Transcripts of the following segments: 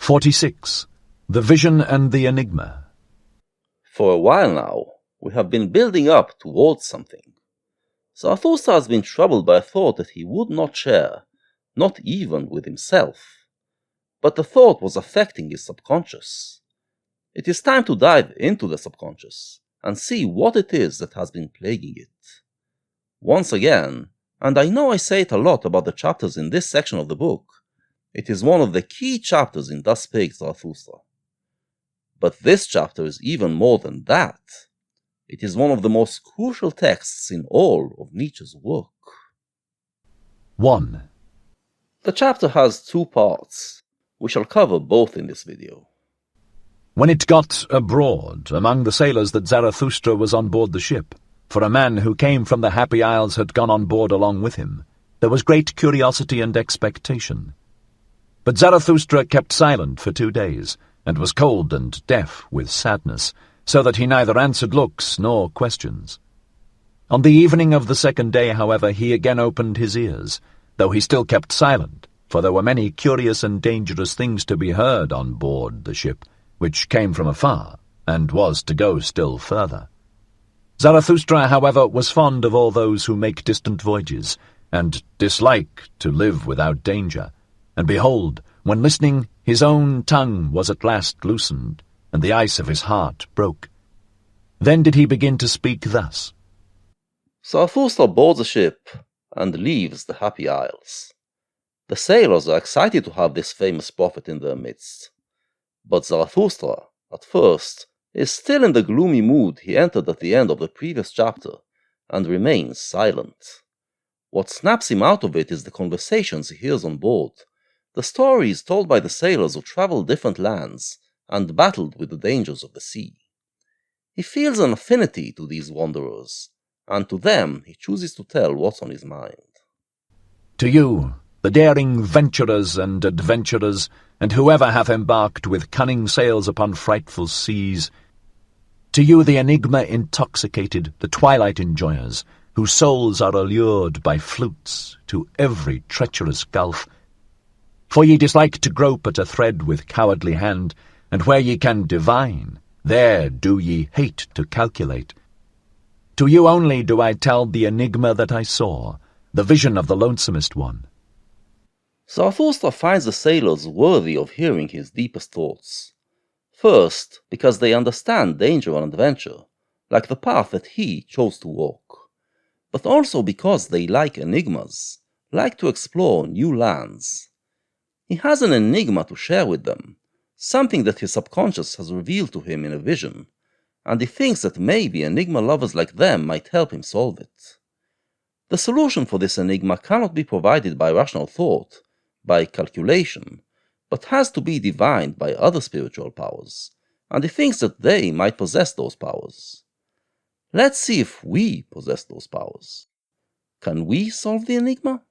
46. The Vision and the Enigma. For a while now, we have been building up towards something. Zarathustra has been troubled by a thought that he would not share, not even with himself. But the thought was affecting his subconscious. It is time to dive into the subconscious and see what it is that has been plaguing it. Once again, and I know I say it a lot about the chapters in this section of the book, it is one of the key chapters in Thus Spake Zarathustra. But this chapter is even more than that. It is one of the most crucial texts in all of Nietzsche's work. 1. The chapter has two parts. We shall cover both in this video. When it got abroad among the sailors that Zarathustra was on board the ship, for a man who came from the Happy Isles had gone on board along with him, there was great curiosity and expectation. But Zarathustra kept silent for 2 days, and was cold and deaf with sadness, so that he neither answered looks nor questions. On the evening of the second day, however, he again opened his ears, though he still kept silent, for there were many curious and dangerous things to be heard on board the ship, which came from afar, and was to go still further. Zarathustra, however, was fond of all those who make distant voyages, and dislike to live without danger. And behold, when listening, his own tongue was at last loosened, and the ice of his heart broke. Then did he begin to speak thus. Zarathustra boards a ship and leaves the Happy Isles. The sailors are excited to have this famous prophet in their midst. But Zarathustra, at first, is still in the gloomy mood he entered at the end of the previous chapter, and remains silent. What snaps him out of it is the conversations he hears on board, the stories told by the sailors who traveled different lands and battled with the dangers of the sea. He feels an affinity to these wanderers, and to them he chooses to tell what's on his mind. To you, the daring venturers and adventurers, and whoever hath embarked with cunning sails upon frightful seas, to you the enigma intoxicated, the twilight enjoyers, whose souls are allured by flutes to every treacherous gulf. For ye dislike to grope at a thread with cowardly hand, and where ye can divine, there do ye hate to calculate. To you only do I tell the enigma that I saw, the vision of the lonesomest one. Zarathustra finds the sailors worthy of hearing his deepest thoughts. First, because they understand danger and adventure, like the path that he chose to walk. But also because they like enigmas, like to explore new lands. He has an enigma to share with them, something that his subconscious has revealed to him in a vision, and he thinks that maybe enigma lovers like them might help him solve it. The solution for this enigma cannot be provided by rational thought, by calculation, but has to be divined by other spiritual powers, and he thinks that they might possess those powers. Let's see if we possess those powers. Can we solve the enigma?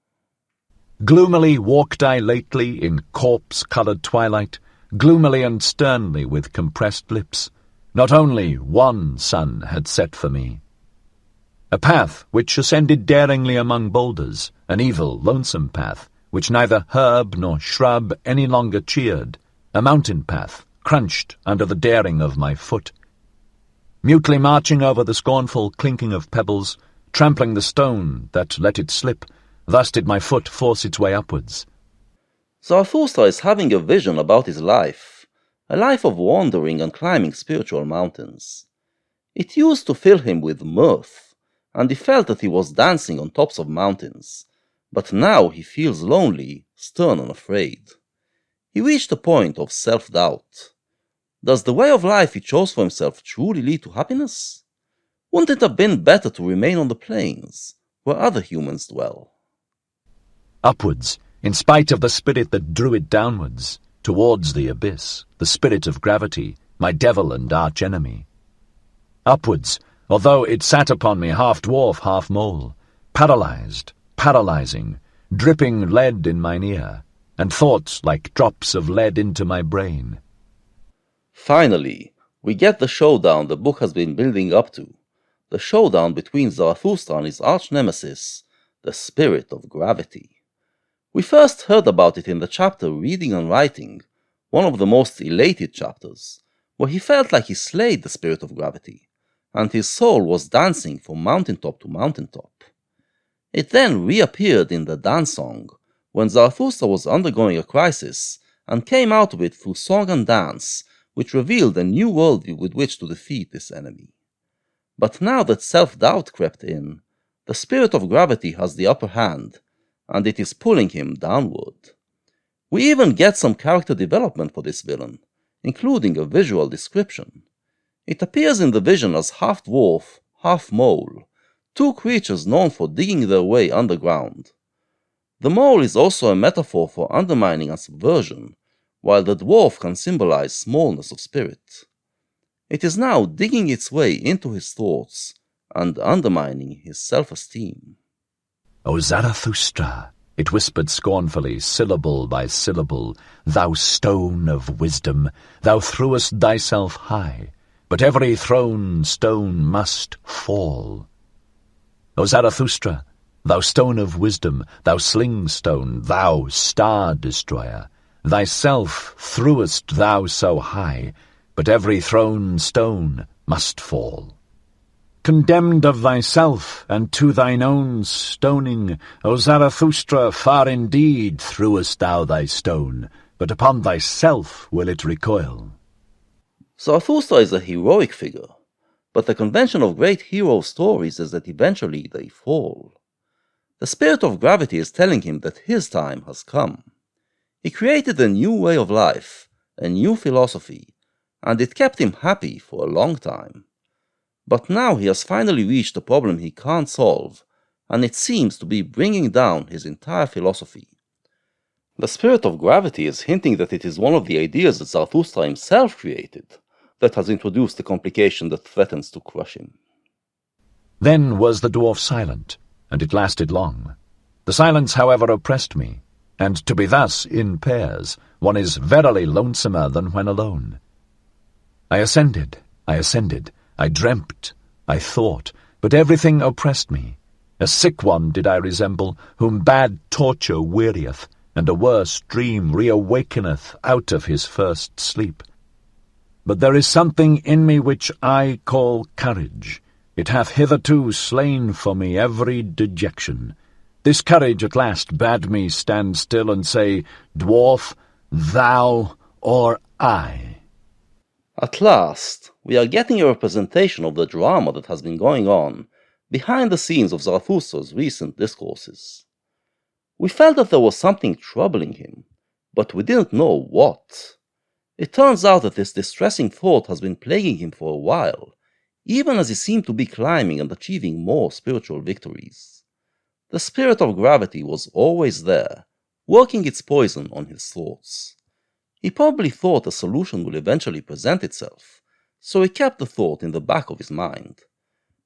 Gloomily walked I lately in corpse-coloured twilight, gloomily and sternly with compressed lips. Not only one sun had set for me. A path which ascended daringly among boulders, an evil, lonesome path, which neither herb nor shrub any longer cheered, a mountain path, crunched under the daring of my foot. Mutely marching over the scornful clinking of pebbles, trampling the stone that let it slip, thus did my foot force its way upwards. Zarathustra is having a vision about his life, a life of wandering and climbing spiritual mountains. It used to fill him with mirth, and he felt that he was dancing on tops of mountains, but now he feels lonely, stern and afraid. He reached a point of self-doubt. Does the way of life he chose for himself truly lead to happiness? Wouldn't it have been better to remain on the plains, where other humans dwell? Upwards, in spite of the spirit that drew it downwards, towards the abyss, the spirit of gravity, my devil and arch-enemy. Upwards, although it sat upon me half-dwarf, half-mole, paralyzed, paralyzing, dripping lead in mine ear, and thoughts like drops of lead into my brain. Finally, we get the showdown the book has been building up to, the showdown between Zarathustra and his arch-nemesis, the spirit of gravity. We first heard about it in the chapter Reading and Writing, one of the most elated chapters, where he felt like he slayed the spirit of gravity, and his soul was dancing from mountaintop to mountaintop. It then reappeared in the dance song, when Zarathustra was undergoing a crisis, and came out of it through song and dance, which revealed a new worldview with which to defeat this enemy. But now that self-doubt crept in, the spirit of gravity has the upper hand, and it is pulling him downward. We even get some character development for this villain, including a visual description. It appears in the vision as half dwarf, half mole, two creatures known for digging their way underground. The mole is also a metaphor for undermining and subversion, while the dwarf can symbolize smallness of spirit. It is now digging its way into his thoughts and undermining his self-esteem. O Zarathustra, it whispered scornfully, syllable by syllable, thou stone of wisdom, thou threwest thyself high, but every thrown stone must fall. O Zarathustra, thou stone of wisdom, thou sling-stone, thou star-destroyer, thyself threwest thou so high, but every thrown stone must fall. Condemned of thyself, and to thine own stoning, O Zarathustra, far indeed threwest thou thy stone, but upon thyself will it recoil. Zarathustra is a heroic figure, but the convention of great hero stories is that eventually they fall. The spirit of gravity is telling him that his time has come. He created a new way of life, a new philosophy, and it kept him happy for a long time. But now he has finally reached a problem he can't solve, and it seems to be bringing down his entire philosophy. The spirit of gravity is hinting that it is one of the ideas that Zarathustra himself created that has introduced the complication that threatens to crush him. Then was the dwarf silent, and it lasted long. The silence, however, oppressed me, and to be thus in pairs, one is verily lonesomer than when alone. I ascended, I dreamt, I thought, but everything oppressed me. A sick one did I resemble, whom bad torture wearieth, and a worse dream reawakeneth out of his first sleep. But there is something in me which I call courage. It hath hitherto slain for me every dejection. This courage at last bade me stand still and say, Dwarf, thou or I. At last, we are getting a representation of the drama that has been going on behind the scenes of Zarathustra's recent discourses. We felt that there was something troubling him, but we didn't know what. It turns out that this distressing thought has been plaguing him for a while, even as he seemed to be climbing and achieving more spiritual victories. The spirit of gravity was always there, working its poison on his thoughts. He probably thought a solution will eventually present itself, so he kept the thought in the back of his mind.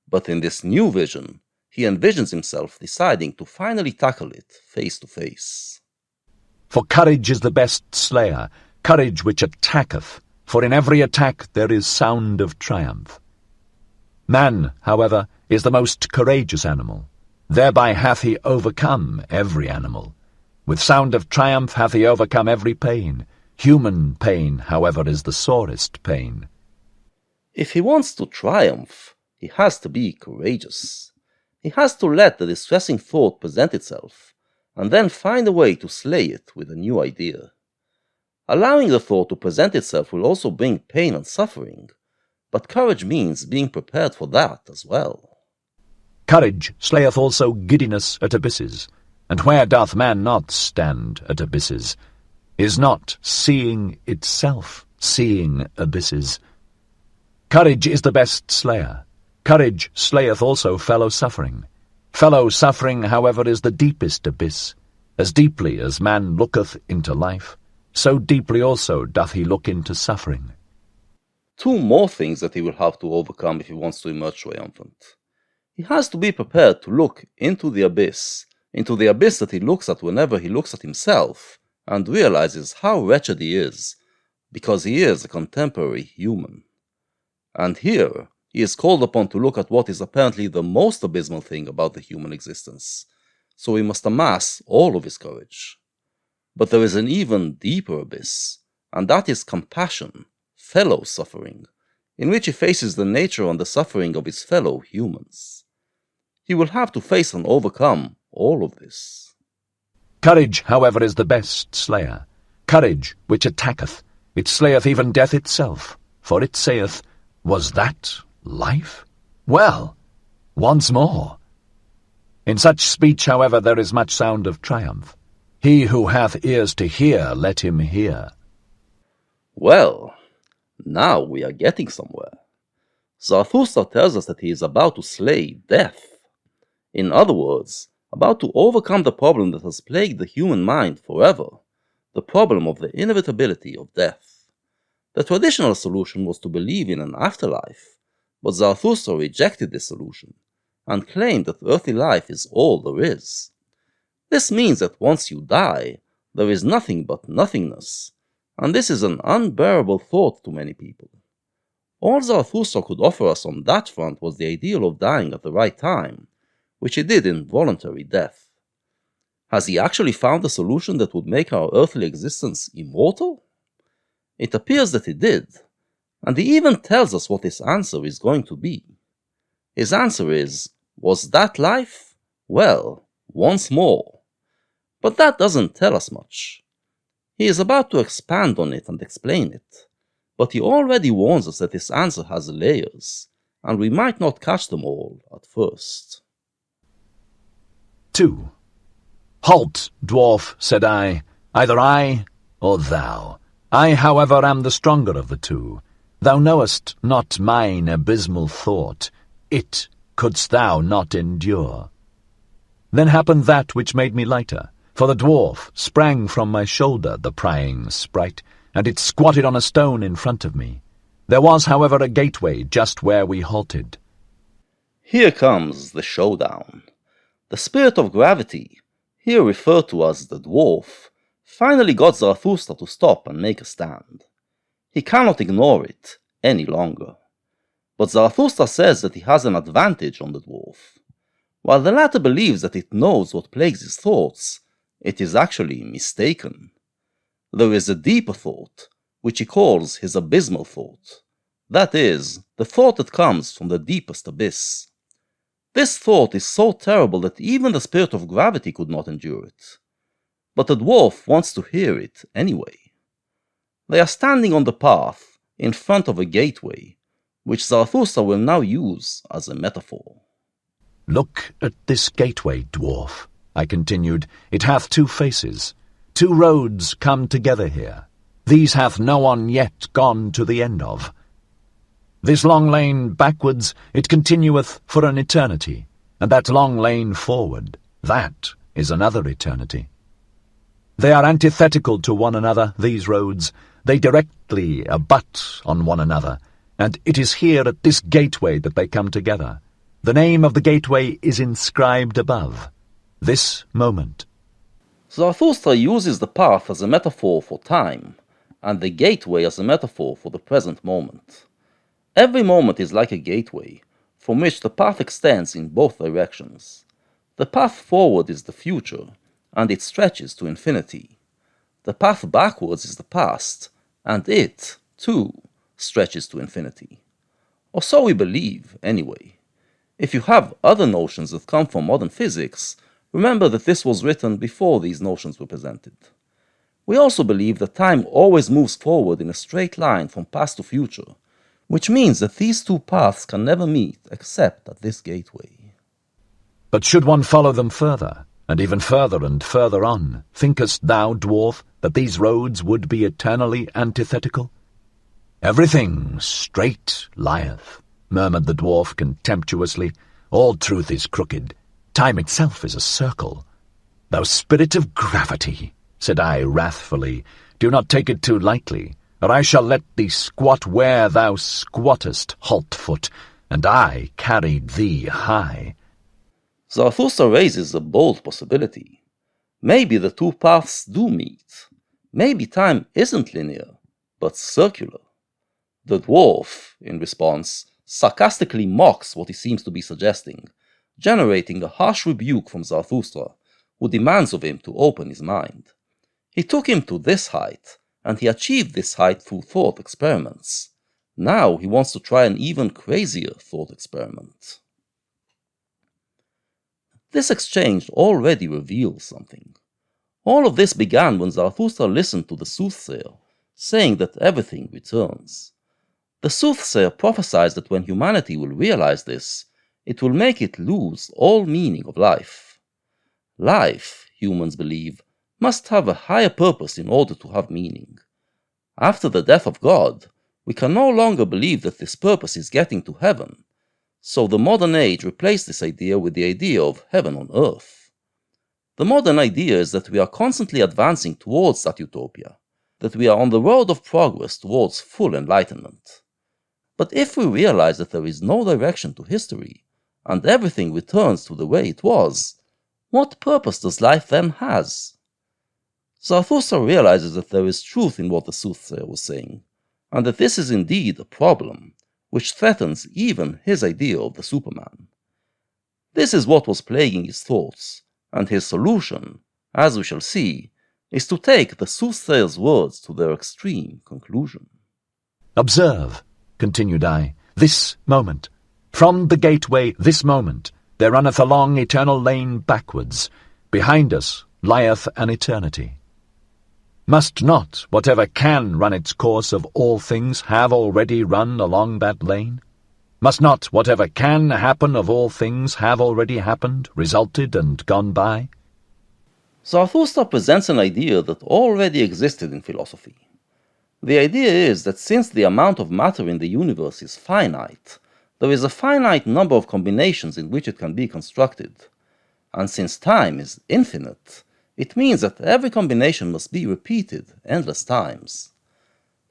But in this new vision, he envisions himself deciding to finally tackle it face to face. For courage is the best slayer, courage which attacketh, for in every attack there is sound of triumph. Man, however, is the most courageous animal. Thereby hath he overcome every animal. With sound of triumph hath he overcome every pain. Human pain, however, is the sorest pain. If he wants to triumph, he has to be courageous. He has to let the distressing thought present itself, and then find a way to slay it with a new idea. Allowing the thought to present itself will also bring pain and suffering, but courage means being prepared for that as well. Courage slayeth also giddiness at abysses, and where doth man not stand at abysses? Is not seeing itself seeing abysses? Courage is the best slayer. Courage slayeth also fellow-suffering. Fellow-suffering, however, is the deepest abyss. As deeply as man looketh into life, so deeply also doth he look into suffering. Two more things that he will have to overcome if he wants to emerge triumphant. He has to be prepared to look into the abyss that he looks at whenever he looks at himself, and realizes how wretched he is, because he is a contemporary human. And here, he is called upon to look at what is apparently the most abysmal thing about the human existence, so he must amass all of his courage. But there is an even deeper abyss, and that is compassion, fellow suffering, in which he faces the nature and the suffering of his fellow humans. He will have to face and overcome all of this. Courage, however, is the best slayer. Courage which attacketh, it slayeth even death itself. For it saith, Was that life? Well, once more. In such speech, however, there is much sound of triumph. He who hath ears to hear, let him hear. Well, now we are getting somewhere. Zarathustra tells us that he is about to slay death. In other words, about to overcome the problem that has plagued the human mind forever, the problem of the inevitability of death. The traditional solution was to believe in an afterlife, but Zarathustra rejected this solution and claimed that earthly life is all there is. This means that once you die, there is nothing but nothingness, and this is an unbearable thought to many people. All Zarathustra could offer us on that front was the ideal of dying at the right time, which he did in voluntary death. Has he actually found a solution that would make our earthly existence immortal? It appears that he did, and he even tells us what his answer is going to be. His answer is, was that life? Well, once more. But that doesn't tell us much. He is about to expand on it and explain it, but he already warns us that his answer has layers, and we might not catch them all at first. 2. Halt, dwarf, said I, either I or thou. I, however, am the stronger of the two. Thou knowest not mine abysmal thought. It couldst thou not endure. Then happened that which made me lighter, for the dwarf sprang from my shoulder, the prying sprite, and it squatted on a stone in front of me. There was, however, a gateway just where we halted. Here comes the showdown. The spirit of gravity, here referred to as the dwarf, finally got Zarathustra to stop and make a stand. He cannot ignore it any longer. But Zarathustra says that he has an advantage on the dwarf. While the latter believes that it knows what plagues his thoughts, it is actually mistaken. There is a deeper thought, which he calls his abysmal thought. That is, the thought that comes from the deepest abyss. This thought is so terrible that even the spirit of gravity could not endure it. But the dwarf wants to hear it anyway. They are standing on the path, in front of a gateway, which Zarathustra will now use as a metaphor. Look at this gateway, dwarf, I continued. It hath two faces. Two roads come together here. These hath no one yet gone to the end of. This long lane backwards, it continueth for an eternity, and that long lane forward, that is another eternity. They are antithetical to one another, these roads. They directly abut on one another, and it is here at this gateway that they come together. The name of the gateway is inscribed above. This moment. Zarathustra uses the path as a metaphor for time, and the gateway as a metaphor for the present moment. Every moment is like a gateway, from which the path extends in both directions. The path forward is the future, and it stretches to infinity. The path backwards is the past, and it, too, stretches to infinity. Or so we believe, anyway. If you have other notions that come from modern physics, remember that this was written before these notions were presented. We also believe that time always moves forward in a straight line from past to future, which means that these two paths can never meet except at this gateway. But should one follow them further, and even further and further on, thinkest thou, dwarf, that these roads would be eternally antithetical? Everything straight lieth, murmured the dwarf contemptuously. All truth is crooked. Time itself is a circle. Thou spirit of gravity, said I wrathfully, do not take it too lightly, or I shall let thee squat where thou squattest, halt-foot, and I carried thee high. Zarathustra raises a bold possibility. Maybe the two paths do meet. Maybe time isn't linear, but circular. The dwarf, in response, sarcastically mocks what he seems to be suggesting, generating a harsh rebuke from Zarathustra, who demands of him to open his mind. He took him to this height, and he achieved this height through thought experiments. Now he wants to try an even crazier thought experiment. This exchange already reveals something. All of this began when Zarathustra listened to the soothsayer, saying that everything returns. The soothsayer prophesies that when humanity will realize this, it will make it lose all meaning of life. Life, humans believe, must have a higher purpose in order to have meaning. After the death of God, we can no longer believe that this purpose is getting to heaven, so the modern age replaced this idea with the idea of heaven on earth. The modern idea is that we are constantly advancing towards that utopia, that we are on the road of progress towards full enlightenment. But if we realize that there is no direction to history, and everything returns to the way it was, what purpose does life then has? Zarathustra realizes that there is truth in what the soothsayer was saying, and that this is indeed a problem, which threatens even his idea of the Superman. This is what was plaguing his thoughts, and his solution, as we shall see, is to take the soothsayer's words to their extreme conclusion. Observe, continued I, this moment. From the gateway this moment there runneth a long eternal lane backwards. Behind us lieth an eternity. Must not whatever can run its course of all things have already run along that lane? Must not whatever can happen of all things have already happened, resulted, and gone by? Zarathustra presents an idea that already existed in philosophy. The idea is that since the amount of matter in the universe is finite, there is a finite number of combinations in which it can be constructed. And since time is infinite, it means that every combination must be repeated endless times.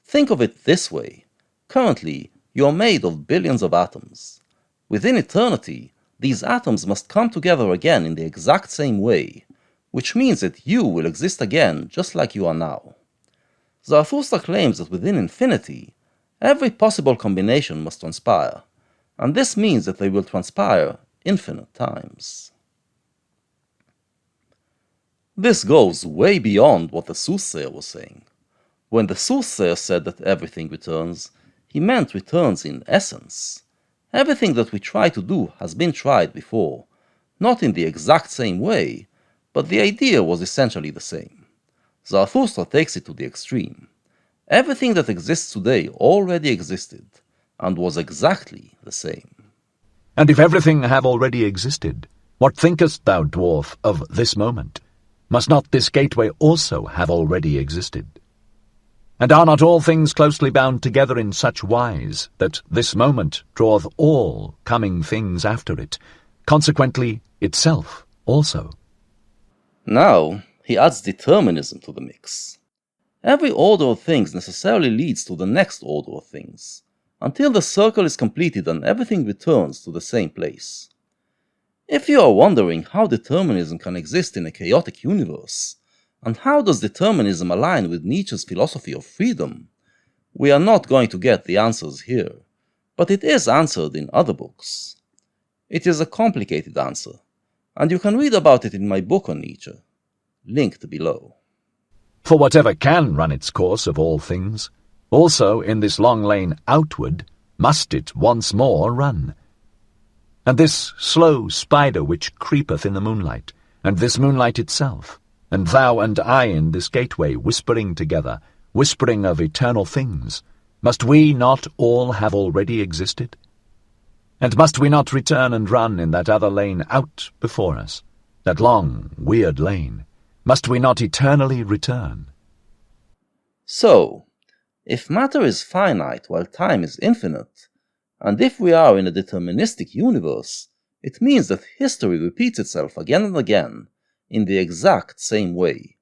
Think of it this way. Currently, you are made of billions of atoms. Within eternity, these atoms must come together again in the exact same way, which means that you will exist again just like you are now. Zarathustra claims that within infinity, every possible combination must transpire, and this means that they will transpire infinite times. This goes way beyond what the soothsayer was saying. When the soothsayer said that everything returns, he meant returns in essence. Everything that we try to do has been tried before, not in the exact same way, but the idea was essentially the same. Zarathustra takes it to the extreme. Everything that exists today already existed, and was exactly the same. And if everything have already existed, what thinkest thou, dwarf, of this moment? Must not this gateway also have already existed? And are not all things closely bound together in such wise that this moment draweth all coming things after it, consequently itself also? Now, he adds determinism to the mix. Every order of things necessarily leads to the next order of things, until the circle is completed and everything returns to the same place. If you are wondering how determinism can exist in a chaotic universe, and how does determinism align with Nietzsche's philosophy of freedom, we are not going to get the answers here, but it is answered in other books. It is a complicated answer, and you can read about it in my book on Nietzsche, linked below. For whatever can run its course of all things, also in this long lane outward must it once more run. And this slow spider which creepeth in the moonlight, and this moonlight itself, and thou and I in this gateway whispering together, whispering of eternal things, must we not all have already existed? And must we not return and run in that other lane out before us, that long, weird lane? Must we not eternally return? So, if matter is finite while time is infinite, and if we are in a deterministic universe, it means that history repeats itself again and again, in the exact same way.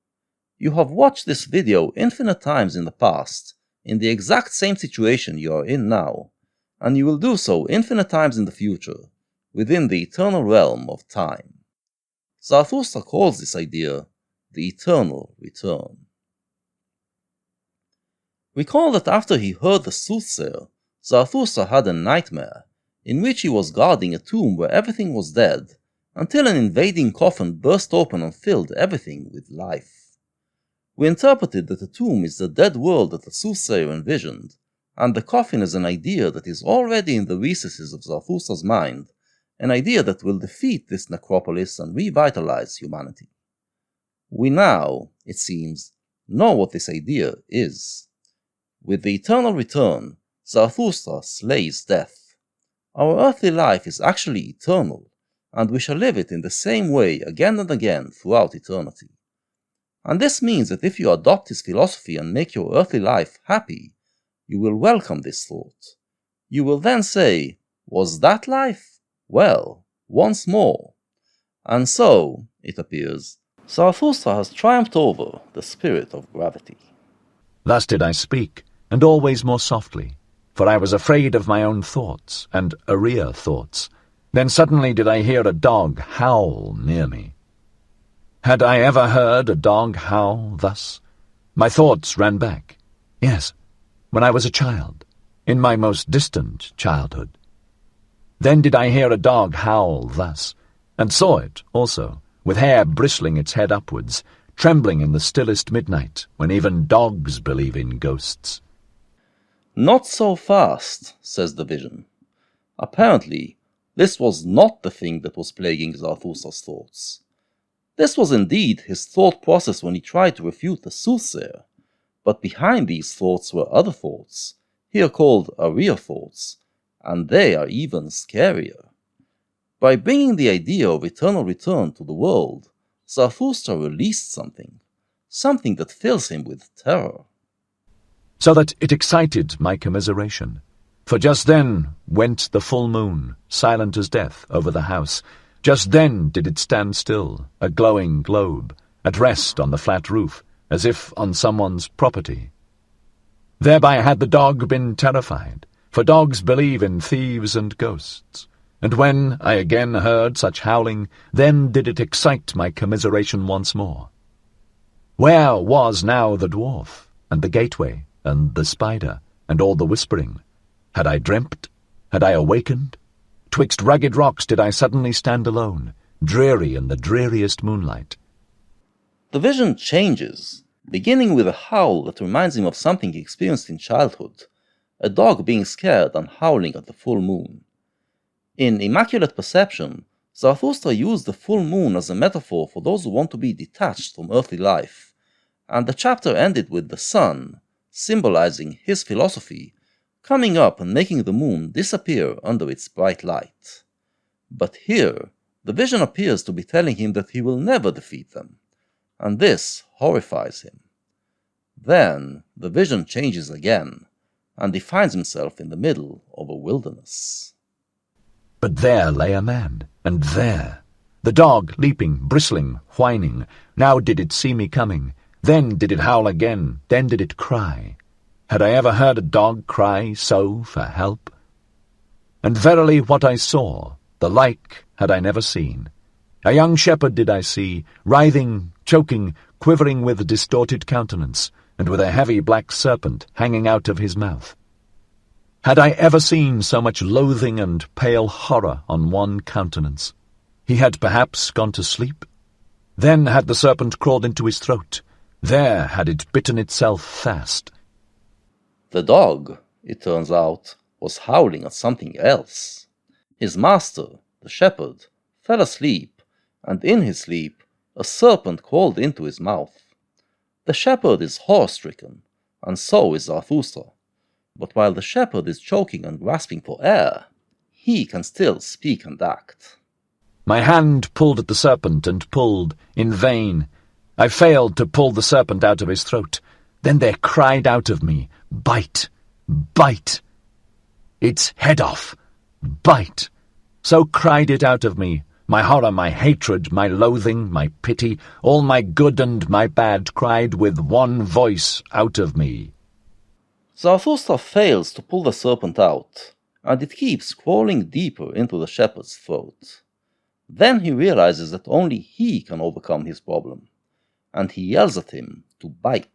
You have watched this video infinite times in the past, in the exact same situation you are in now, and you will do so infinite times in the future, within the eternal realm of time. Zarathustra calls this idea the eternal return. Recall that after he heard the soothsayer, Zarathustra had a nightmare, in which he was guarding a tomb where everything was dead, until an invading coffin burst open and filled everything with life. We interpreted that the tomb is the dead world that the soothsayer envisioned, and the coffin is an idea that is already in the recesses of Zarathustra's mind, an idea that will defeat this necropolis and revitalize humanity. We now, it seems, know what this idea is. With the eternal return, Zarathustra slays death. Our earthly life is actually eternal, and we shall live it in the same way again and again throughout eternity. And this means that if you adopt his philosophy and make your earthly life happy, you will welcome this thought. You will then say, was that life? Well, once more. And so, it appears, Zarathustra has triumphed over the spirit of gravity. Thus did I speak, and always more softly, for I was afraid of my own thoughts, and arrear thoughts. Then suddenly did I hear a dog howl near me. Had I ever heard a dog howl thus? My thoughts ran back. Yes, when I was a child, in my most distant childhood. Then did I hear a dog howl thus, and saw it also, with hair bristling its head upwards, trembling in the stillest midnight, when even dogs believe in ghosts. Not so fast, says the vision. Apparently, this was not the thing that was plaguing Zarathustra's thoughts. This was indeed his thought process when he tried to refute the soothsayer, but behind these thoughts were other thoughts, here called arrear thoughts, and they are even scarier. By bringing the idea of eternal return to the world, Zarathustra released something that fills him with terror. So that it excited my commiseration. For just then went the full moon, silent as death, over the house. Just then did it stand still, a glowing globe, at rest on the flat roof, as if on someone's property. Thereby had the dog been terrified, for dogs believe in thieves and ghosts. And when I again heard such howling, then did it excite my commiseration once more. Where was now the dwarf, and the gateway, and the spider, and all the whispering? Had I dreamt? Had I awakened? Twixt rugged rocks did I suddenly stand alone, dreary in the dreariest moonlight. The vision changes, beginning with a howl that reminds him of something he experienced in childhood, a dog being scared and howling at the full moon. In Immaculate Perception, Zarathustra used the full moon as a metaphor for those who want to be detached from earthly life, and the chapter ended with the sun, symbolizing his philosophy, coming up and making the moon disappear under its bright light. But here, the vision appears to be telling him that he will never defeat them, and this horrifies him. Then the vision changes again, and he finds himself in the middle of a wilderness. But there lay a man, and there, the dog leaping, bristling, whining. Now did it see me coming, then did it howl again, then did it cry. Had I ever heard a dog cry so for help? And verily what I saw, the like had I never seen. A young shepherd did I see, writhing, choking, quivering with distorted countenance, and with a heavy black serpent hanging out of his mouth. Had I ever seen so much loathing and pale horror on one countenance? He had perhaps gone to sleep. Then had the serpent crawled into his throat. There had it bitten itself fast. The dog, it turns out, was howling at something else. His master, the shepherd, fell asleep, and in his sleep a serpent crawled into his mouth. The shepherd is horror-stricken, and so is Zarathustra. But while the shepherd is choking and grasping for air, he can still speak and act. My hand pulled at the serpent and pulled, in vain. I failed to pull the serpent out of his throat. Then there cried out of me, "Bite! Bite! Its head off! Bite!" So cried it out of me, my horror, my hatred, my loathing, my pity, all my good and my bad cried with one voice out of me. Zarathustra fails to pull the serpent out, and it keeps crawling deeper into the shepherd's throat. Then he realizes that only he can overcome his problem, and he yells at him to bite.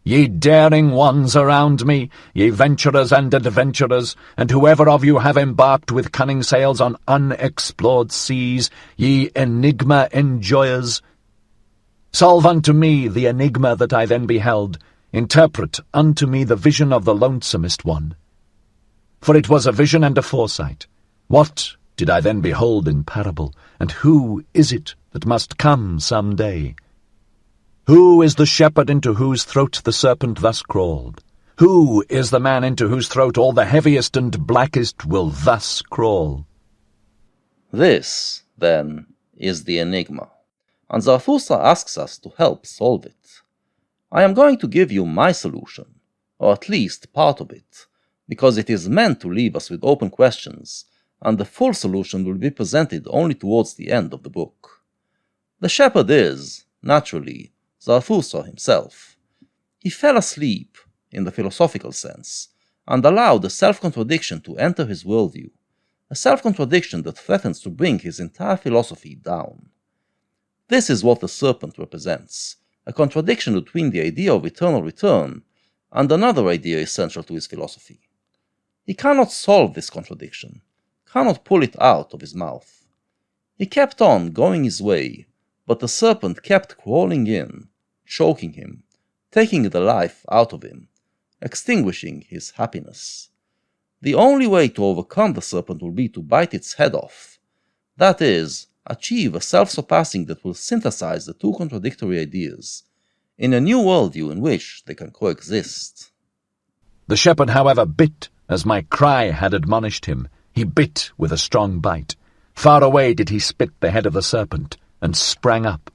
Ye daring ones around me, ye venturers and adventurers, and whoever of you have embarked with cunning sails on unexplored seas, ye enigma enjoyers, Solve unto me the enigma that I then beheld, interpret unto me the vision of the lonesomest one. For it was a vision and a foresight. What did I then behold in parable, and who is it that must come some day? Who is the shepherd into whose throat the serpent thus crawled? Who is the man into whose throat all the heaviest and blackest will thus crawl? This, then, is the enigma, and Zarathustra asks us to help solve it. I am going to give you my solution, or at least part of it, because it is meant to leave us with open questions, and the full solution will be presented only towards the end of the book. The shepherd is, naturally, Zarathustra himself. He fell asleep, in the philosophical sense, and allowed a self-contradiction to enter his worldview, a self-contradiction that threatens to bring his entire philosophy down. This is what the serpent represents, a contradiction between the idea of eternal return and another idea essential to his philosophy. He cannot solve this contradiction, cannot pull it out of his mouth. He kept on going his way, but the serpent kept crawling in, choking him, taking the life out of him, extinguishing his happiness. The only way to overcome the serpent will be to bite its head off. That is, achieve a self-surpassing that will synthesize the two contradictory ideas, in a new worldview in which they can coexist. The shepherd, however, bit, as my cry had admonished him. He bit with a strong bite. Far away did he spit the head of the serpent, and sprang up.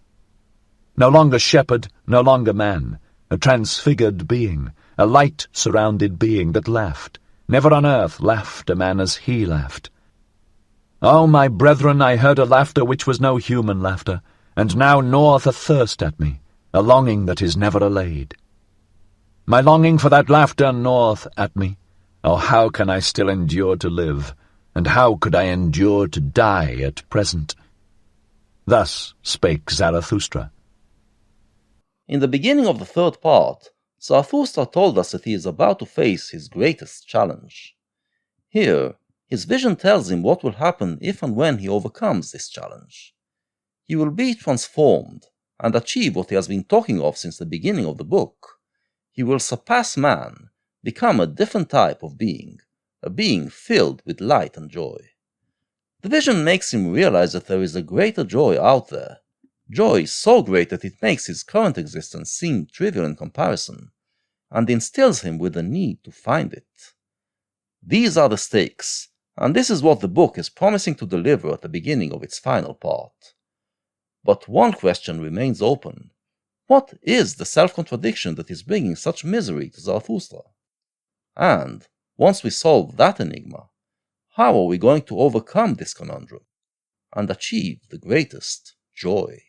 No longer shepherd, no longer man, a transfigured being, a light-surrounded being that laughed. Never on earth laughed a man as he laughed. Oh, my brethren, I heard a laughter which was no human laughter, and now gnaweth a thirst at me, a longing that is never allayed. My longing for that laughter gnaweth at me. Oh, how can I still endure to live, and how could I endure to die at present? Thus spake Zarathustra. In the beginning of the third part, Zarathustra told us that he is about to face his greatest challenge. Here, his vision tells him what will happen if and when he overcomes this challenge. He will be transformed and achieve what he has been talking of since the beginning of the book. He will surpass man, become a different type of being, a being filled with light and joy. The vision makes him realize that there is a greater joy out there, joy so great that it makes his current existence seem trivial in comparison, and instills him with the need to find it. These are the stakes, and this is what the book is promising to deliver at the beginning of its final part. But one question remains open. What is the self-contradiction that is bringing such misery to Zarathustra? And, once we solve that enigma, how are we going to overcome this conundrum and achieve the greatest joy?